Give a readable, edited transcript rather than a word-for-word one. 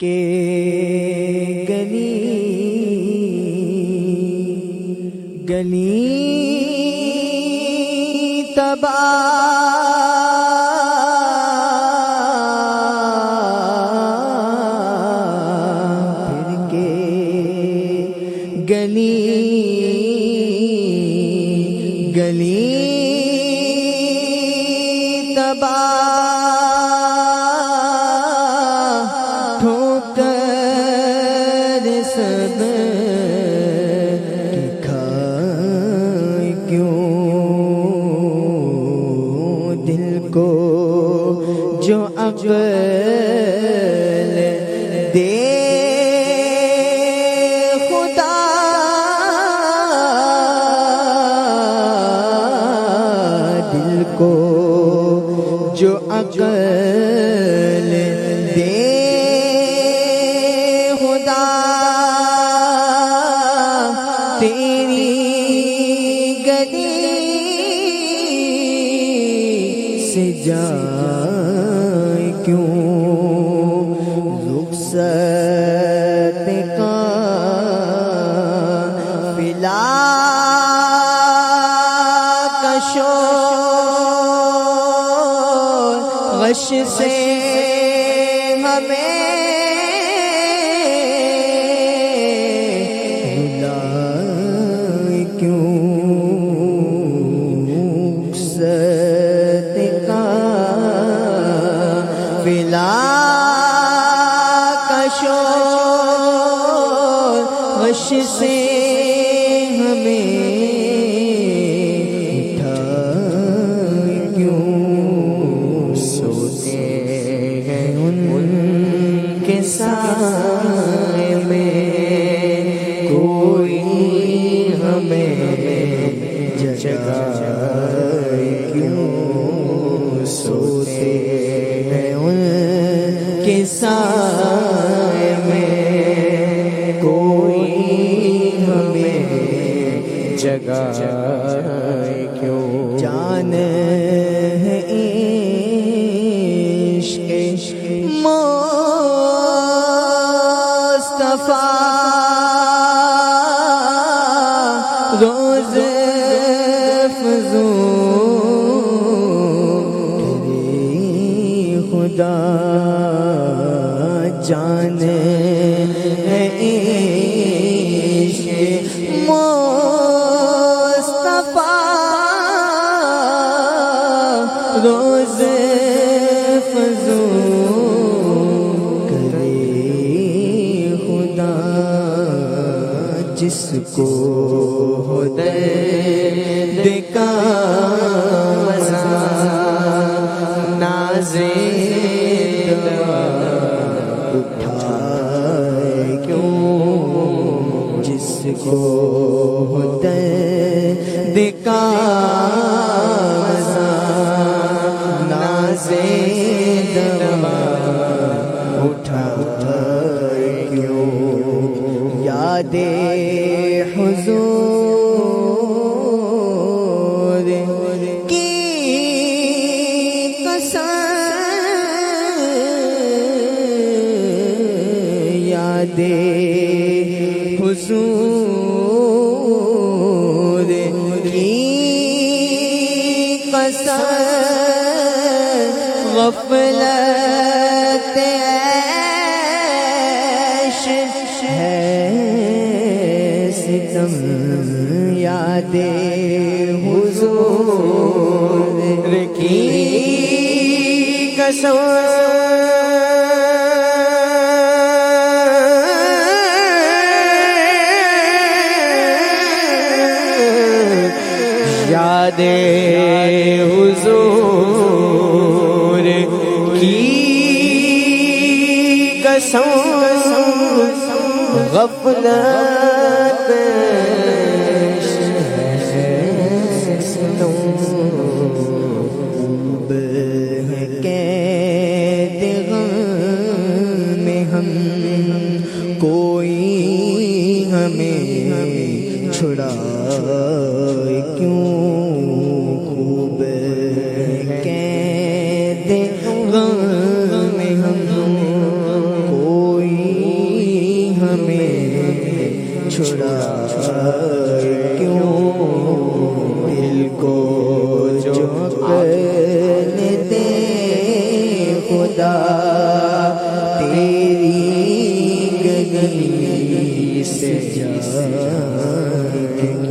کے گلی گلی پھر کے گلی گلی ٹھوکر سب کی کھائے کیوں دل کو جو عقل دے خدا دل کو جو عقل دے خدا تیری گلی سے جائے کیوں رخصت کا فلا کشور غش سے ہمیں رلائے کیوں رخصت کا فلا کشور غش سے ہمیں سائے میں کوئی ہمیں جگائے کیوں سوتے ہیں ان کے سائے میں کوئی ہمیں جگائے کیوں جان ہے عشق روز فضول کرے خدا جان ہے عشق مصطفیٰ روز فضول کرے خدا جس کو ہو درد کا مزہ ناز دوا اٹھائے کیوں جس کو ہو درد کا مزہ ناز دوا اٹھائے کیوں یاد حضور کی قسم یاد حضور کی قسم غفلت عیش ہے ستم یاد حضور کی قسم یاد حضور کی قسم غفلت قید غم میں ہم کوئی ہمیں چھڑائے کیوں خوب قید غم میں ہم کوئی چھڑائے کیوں دل کو جو کرنے دے خدا تیری گلی سے جائیں